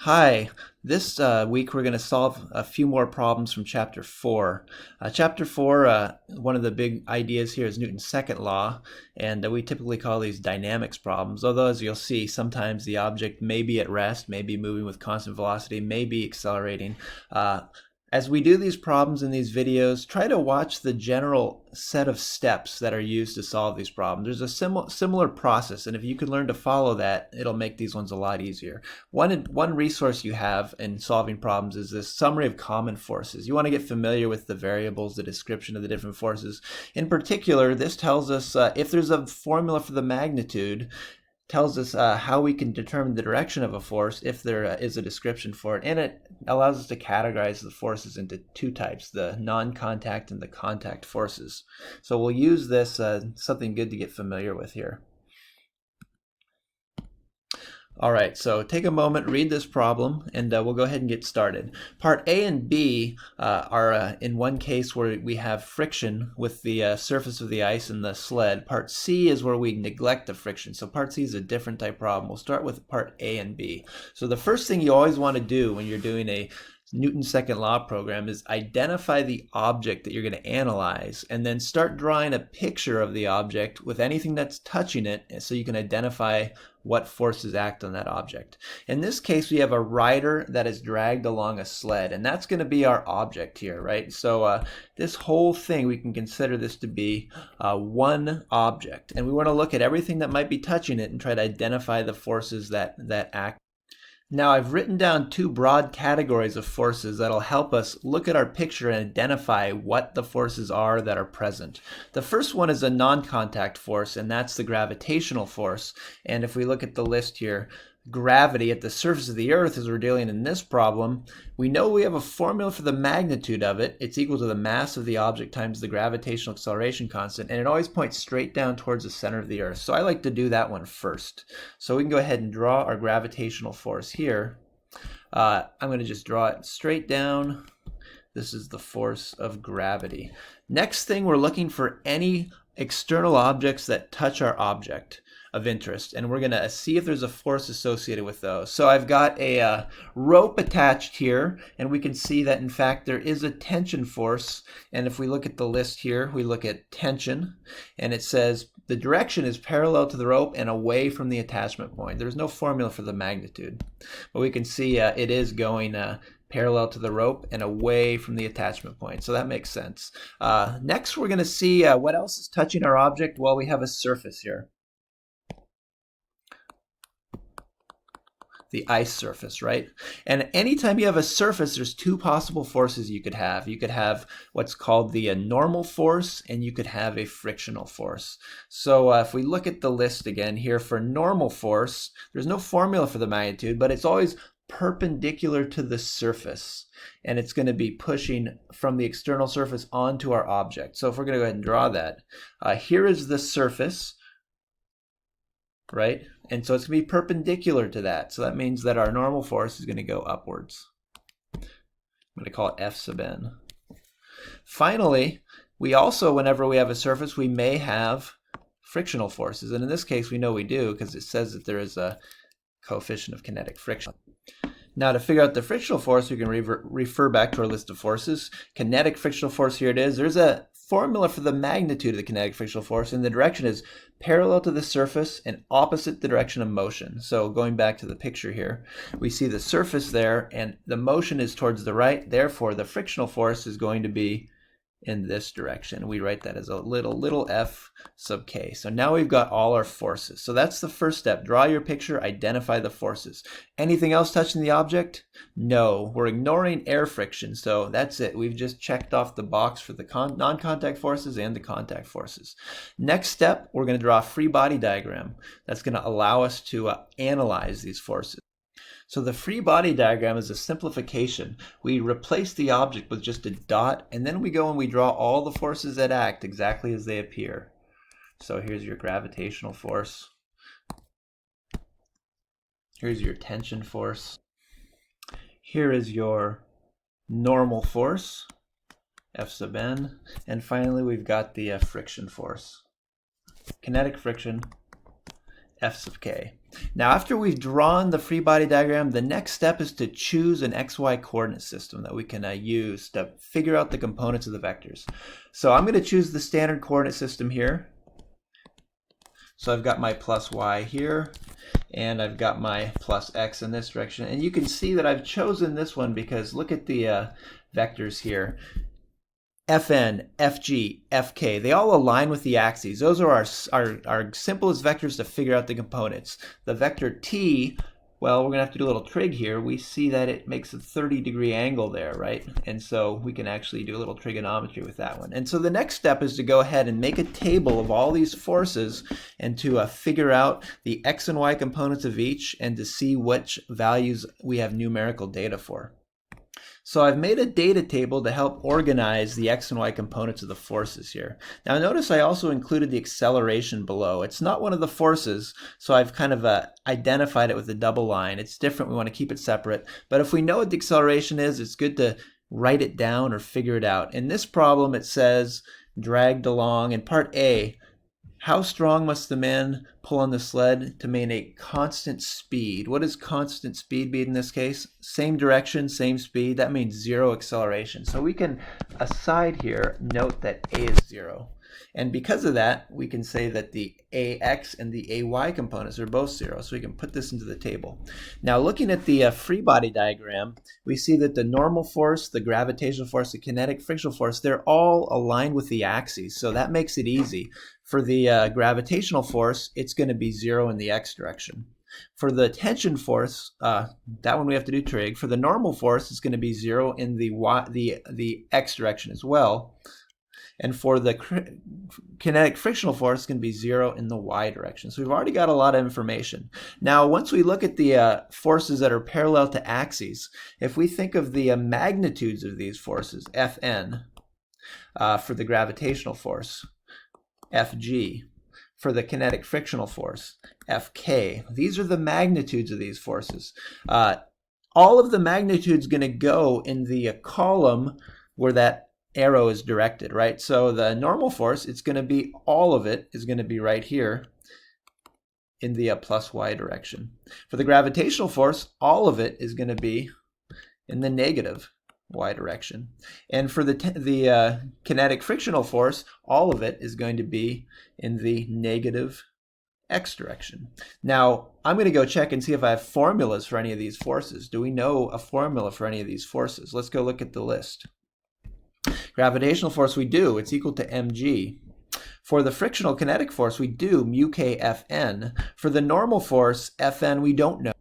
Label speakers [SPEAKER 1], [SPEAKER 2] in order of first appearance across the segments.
[SPEAKER 1] Hi, this week we're going to solve a few more problems from Chapter 4. Chapter 4, one of the big ideas here is Newton's second law, and we typically call these dynamics problems, although as you'll see, sometimes the object may be at rest, may be moving with constant velocity, may be accelerating. As we do these problems in these videos, try to watch the general set of steps that are used to solve these problems. There's a similar process, and if you can learn to follow that, it'll make these ones a lot easier. One resource you have in solving problems is this summary of common forces. You want to get familiar with the variables, the description of the different forces. In particular, this tells us if there's a formula for the magnitude, tells us how we can determine the direction of a force if there is a description for it, and it allows us to categorize the forces into two types, the non-contact and the contact forces. So we'll use this, something good to get familiar with here. All right, so take a moment, read this problem, and we'll go ahead and get started. Part A and B are in one case where we have friction with the surface of the ice and the sled. Part C is where we neglect the friction. So part C is a different type problem. We'll start with part A and B. So the first thing you always want to do when you're doing a Newton's second law program is identify the object that you're going to analyze and then start drawing a picture of the object with anything that's touching it so you can identify what forces act on that object. In this case, we have a rider that is dragged along a sled, and that's going to be our object here, right? So this whole thing, we can consider this to be one object, and we want to look at everything that might be touching it and try to identify the forces that act. Now I've written down two broad categories of forces that'll help us look at our picture and identify what the forces are that are present. The first one is a non-contact force, and that's the gravitational force. And if we look at the list here, gravity at the surface of the Earth, as we're dealing in this problem, we know we have a formula for the magnitude of it. It's equal to the mass of the object times the gravitational acceleration constant, and it always points straight down towards the center of the Earth. So I like to do that one first. So we can go ahead and draw our gravitational force here. I'm going to just draw it straight down. This is the force of gravity. Next thing, we're looking for any external objects that touch our object of interest, and we're going to see if there's a force associated with those. So I've got a rope attached here, and we can see that in fact there is a tension force. And if we look at the list here, we look at tension, and it says the direction is parallel to the rope and away from the attachment point. There's no formula for the magnitude, but we can see it is going parallel to the rope and away from the attachment point. So that makes sense. Next, we're going to see what else is touching our object. Well, we have a surface here. The ice surface, right? And anytime you have a surface, there's two possible forces you could have. You could have what's called the normal force, and you could have a frictional force. So if we look at the list again here for normal force, there's no formula for the magnitude, but it's always perpendicular to the surface, and it's going to be pushing from the external surface onto our object. So if we're going to go ahead and draw that, here is the surface, right? And so it's going to be perpendicular to that. So that means that our normal force is going to go upwards. I'm going to call it F sub n. Finally, we also, whenever we have a surface, we may have frictional forces. And in this case, we know we do because it says that there is a coefficient of kinetic friction. Now to figure out the frictional force, we can refer back to our list of forces. Kinetic frictional force, here it is. There's a formula for the magnitude of the kinetic frictional force, and the direction is parallel to the surface and opposite the direction of motion. So going back to the picture here, we see the surface there, and the motion is towards the right. Therefore, the frictional force is going to be in this direction. We write that as a little f sub k. So now we've got all our forces. So that's the first step. Draw your picture, identify the forces. Anything else touching the object? No. We're ignoring air friction. So that's it. We've just checked off the box for the non-contact forces and the contact forces. Next step, we're going to draw a free body diagram. That's going to allow us to analyze these forces. So the free body diagram is a simplification. We replace the object with just a dot, and then we go and we draw all the forces that act exactly as they appear. So here's your gravitational force. Here's your tension force. Here is your normal force, F sub n. And finally, we've got the friction force. Kinetic friction, f sub k. Now after we've drawn the free body diagram, the next step is to choose an xy coordinate system that we can use to figure out the components of the vectors. So I'm going to choose the standard coordinate system here. So I've got my plus y here, and I've got my plus x in this direction. And you can see that I've chosen this one because look at the vectors here. Fn, Fg, Fk, they all align with the axes. Those are our simplest vectors to figure out the components. The vector t, well, we're going to have to do a little trig here. We see that it makes a 30-degree angle there, right? And so we can actually do a little trigonometry with that one. And so the next step is to go ahead and make a table of all these forces and to figure out the x and y components of each and to see which values we have numerical data for. So I've made a data table to help organize the x and y components of the forces here. Now notice I also included the acceleration below. It's not one of the forces, so I've kind of identified it with a double line. It's different, we want to keep it separate. But if we know what the acceleration is, it's good to write it down or figure it out. In this problem it says dragged along in part A, how strong must the man pull on the sled to maintain constant speed? What does constant speed be in this case? Same direction, same speed. That means 0 acceleration. So we can aside here note that a is 0. And because of that, we can say that the ax and the ay components are both 0. So we can put this into the table. Now looking at the free body diagram, we see that the normal force, the gravitational force, the kinetic frictional force, they're all aligned with the axes. So that makes it easy. For the gravitational force, it's going to be 0 in the x direction. For the tension force, that one we have to do trig. For the normal force, it's going to be 0 in the x direction as well. And for the kinetic frictional force, it's going to be 0 in the y direction. So we've already got a lot of information. Now, once we look at the forces that are parallel to axes, if we think of the magnitudes of these forces, Fn, for the gravitational force, Fg, for the kinetic frictional force, Fk. These are the magnitudes of these forces. All of the magnitudes going to go in the column where that arrow is directed, right? So the normal force, it's going to be, all of it is going to be right here in the plus y direction. For the gravitational force, all of it is going to be in the negative y direction. And for the kinetic frictional force, all of it is going to be in the negative x direction. Now, I'm going to go check and see if I have formulas for any of these forces. Do we know a formula for any of these forces? Let's go look at the list. Gravitational force, we do. It's equal to mg. For the frictional kinetic force, we do mu k Fn. For the normal force, Fn, we don't know.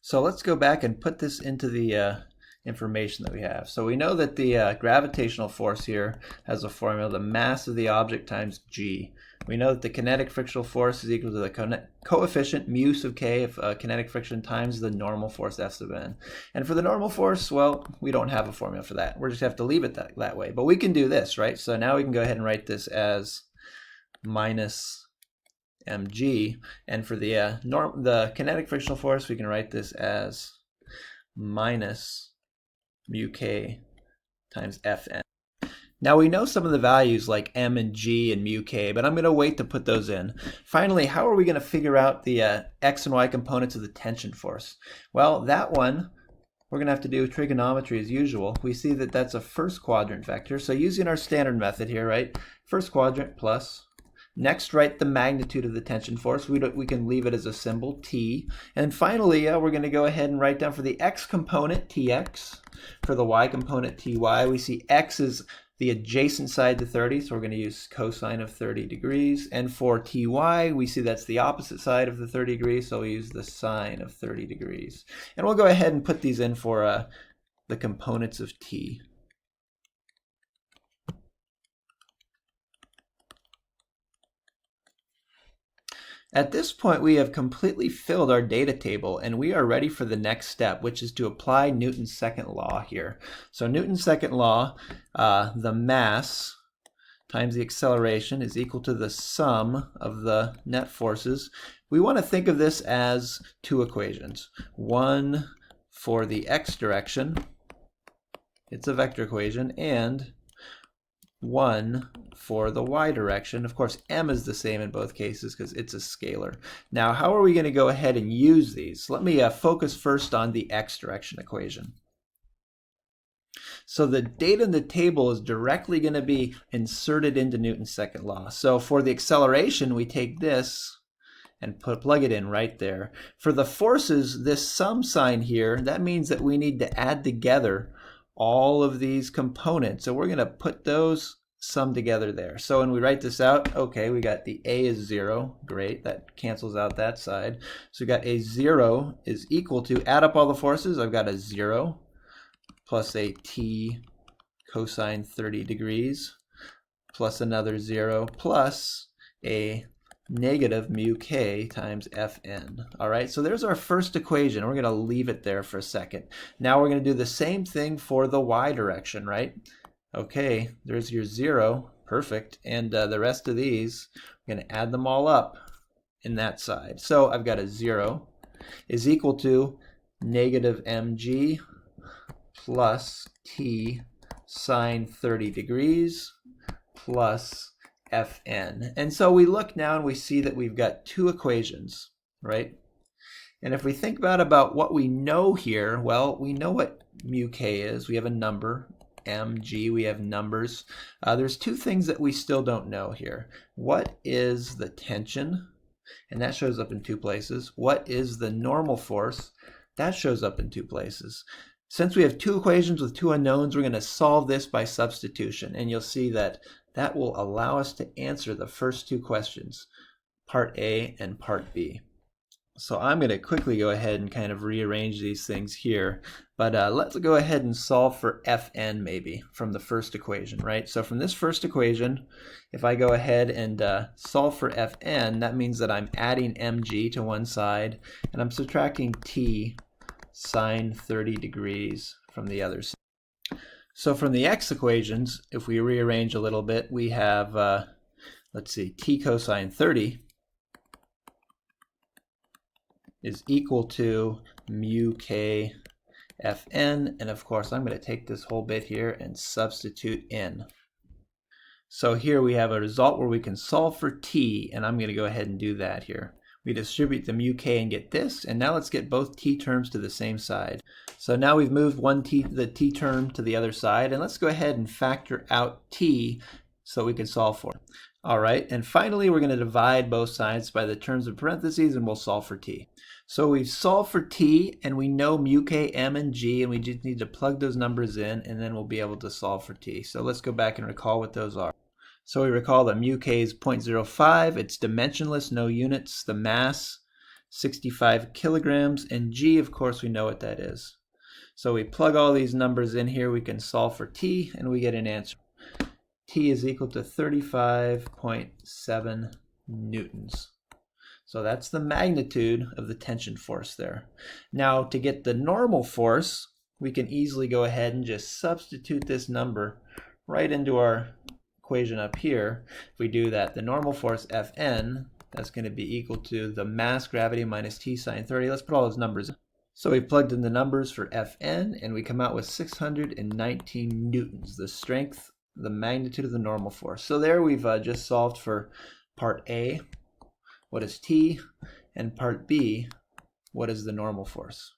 [SPEAKER 1] So let's go back and put this into the information that we have. So we know that the gravitational force here has a formula, the mass of the object times g. We know that the kinetic frictional force is equal to the coefficient mu sub k of kinetic friction times the normal force F sub n. And for the normal force, well, we don't have a formula for that. We're just have to leave it that way. But we can do this, right? So now we can go ahead and write this as minus mg. And for the kinetic frictional force, we can write this as minus mu k times Fn. Now we know some of the values like m and g and mu k, but I'm going to wait to put those in. Finally, how are we going to figure out the x and y components of the tension force? Well, that one, we're going to have to do trigonometry as usual. We see that that's a first quadrant vector. So using our standard method here, right? First quadrant plus. Next, write the magnitude of the tension force. We can leave it as a symbol, T. And finally, we're going to go ahead and write down for the x component, Tx. For the y component, Ty. We see x is the adjacent side to 30, so we're going to use cosine of 30 degrees. And for Ty, we see that's the opposite side of the 30 degrees, so we'll use the sine of 30 degrees. And we'll go ahead and put these in for the components of T. At this point, we have completely filled our data table, and we are ready for the next step, which is to apply Newton's second law here. So Newton's second law, the mass times the acceleration is equal to the sum of the net forces. We want to think of this as two equations. One for the x direction, it's a vector equation, and 1 for the y direction. Of course, m is the same in both cases because it's a scalar. Now, how are we going to go ahead and use these? Let me focus first on the x direction equation. So the data in the table is directly going to be inserted into Newton's second law. So for the acceleration, we take this and plug it in right there. For the forces, this sum sign here, that means that we need to add together all of these components. So we're going to put those sum together there. So when we write this out, okay, we got the a is 0. Great, that cancels out that side. So we got a 0 is equal to, add up all the forces, I've got a 0 plus a t cosine 30 degrees plus another 0 plus a negative mu k times Fn. All right, so there's our first equation. We're going to leave it there for a second. Now we're going to do the same thing for the y direction, right? Okay, there's your 0. Perfect. And the rest of these, we're going to add them all up in that side. So I've got a 0 is equal to negative mg plus t sine 30 degrees plus Fn. And so we look now and we see that we've got two equations, right? And if we think about what we know here, well, we know what mu k is. We have a number, mg, we have numbers. There's two things that we still don't know here. What is the tension? And that shows up in two places. What is the normal force? That shows up in two places. Since we have two equations with two unknowns, we're going to solve this by substitution. And you'll see that that will allow us to answer the first two questions, part A and part B. So I'm going to quickly go ahead and kind of rearrange these things here. But let's go ahead and solve for Fn maybe from the first equation, right? So from this first equation, if I go ahead and solve for Fn, that means that I'm adding mg to one side and I'm subtracting t sine 30 degrees from the other side. So from the x equations, if we rearrange a little bit, we have, let's see, t cosine 30 is equal to mu k Fn, and of course I'm going to take this whole bit here and substitute in. So here we have a result where we can solve for t, and I'm going to go ahead and do that here. We distribute the mu k and get this, and now let's get both t terms to the same side. So now we've moved the t term to the other side, and let's go ahead and factor out t so we can solve for it. All right, and finally we're going to divide both sides by the terms of parentheses, and we'll solve for t. So we've solved for t, and we know mu k, m, and g, and we just need to plug those numbers in, and then we'll be able to solve for t. So let's go back and recall what those are. So we recall that mu k is 0.05, it's dimensionless, no units, the mass, 65 kilograms, and g, of course, we know what that is. So we plug all these numbers in here, we can solve for t, and we get an answer. T is equal to 35.7 newtons. So that's the magnitude of the tension force there. Now, to get the normal force, we can easily go ahead and just substitute this number right into our equation up here. If we do that, the normal force Fn, that's going to be equal to the mass gravity minus t sine 30. Let's put all those numbers in. So we plugged in the numbers for Fn, and we come out with 619 newtons, the strength, the magnitude of the normal force. So there we've just solved for part A, what is t, and part B, what is the normal force.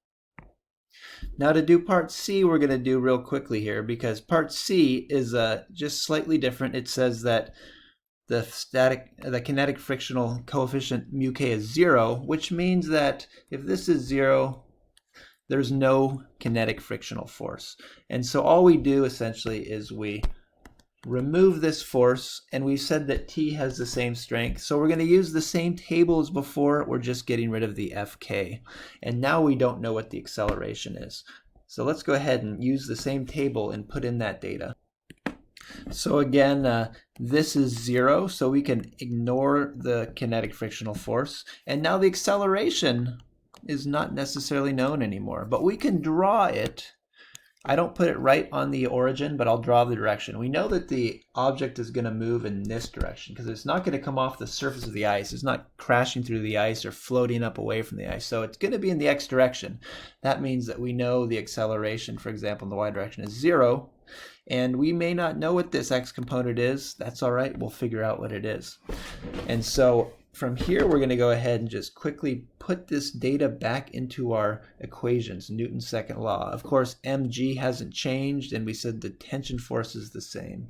[SPEAKER 1] Now to do part C, we're going to do real quickly here, because part C is just slightly different. It says that the kinetic frictional coefficient mu k is 0, which means that if this is 0, there's no kinetic frictional force. And so all we do essentially is we remove this force, and we said that t has the same strength, so we're going to use the same table as before. We're just getting rid of the Fk, and now we don't know what the acceleration is. So let's go ahead and use the same table and put in that data. So again, this is 0, so we can ignore the kinetic frictional force, and now the acceleration is not necessarily known anymore, but we can draw it I don't put it right on the origin, but I'll draw the direction. We know that the object is going to move in this direction because it's not going to come off the surface of the ice. It's not crashing through the ice or floating up away from the ice. So it's going to be in the x direction. That means that we know the acceleration, for example, in the y direction is 0. And we may not know what this x component is. That's all right. We'll figure out what it is. And so from here, we're going to go ahead and just quickly put this data back into our equations, Newton's second law. Of course, mg hasn't changed, and we said the tension force is the same.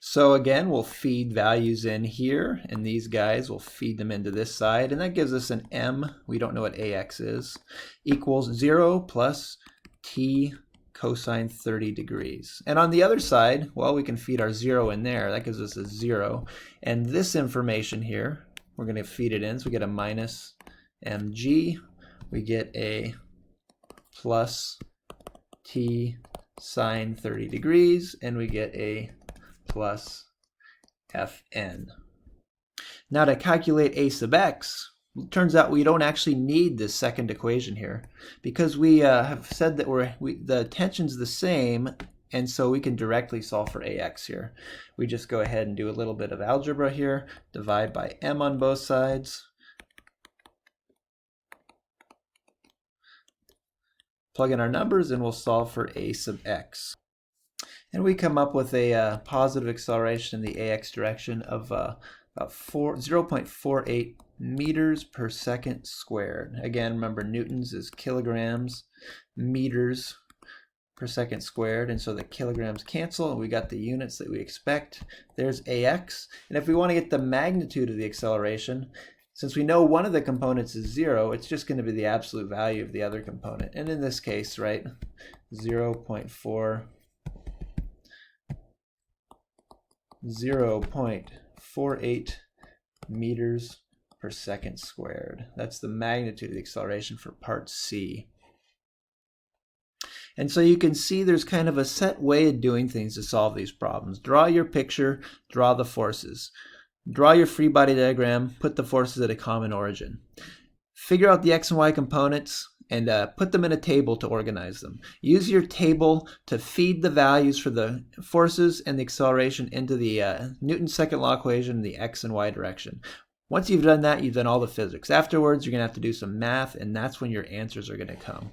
[SPEAKER 1] So again, we'll feed values in here, and these guys, we'll feed them into this side, and that gives us an m, we don't know what ax is, equals 0 plus t cosine 30 degrees. And on the other side, well, we can feed our 0 in there. That gives us a 0. And this information here, we're going to feed it in, so we get a minus mg, we get a plus t sine 30 degrees, and we get a plus Fn. Now to calculate a sub x, it turns out we don't actually need this second equation here because we have said that the tension's the same, and so we can directly solve for ax here. We just go ahead and do a little bit of algebra here, divide by m on both sides, plug in our numbers, and we'll solve for a sub x. And we come up with a positive acceleration in the ax direction of about 0.48 meters per second squared. Again, remember newtons is kilograms, meters per second squared, and so the kilograms cancel, and we got the units that we expect. There's ax, and if we want to get the magnitude of the acceleration, since we know one of the components is 0, it's just going to be the absolute value of the other component. And in this case, right, 0.48 meters per second squared. That's the magnitude of the acceleration for part C. And so you can see there's kind of a set way of doing things to solve these problems. Draw your picture, draw the forces. Draw your free body diagram, put the forces at a common origin. Figure out the x and y components, and put them in a table to organize them. Use your table to feed the values for the forces and the acceleration into the Newton's second law equation in the x and y direction. Once you've done that, you've done all the physics. Afterwards, you're going to have to do some math, and that's when your answers are going to come.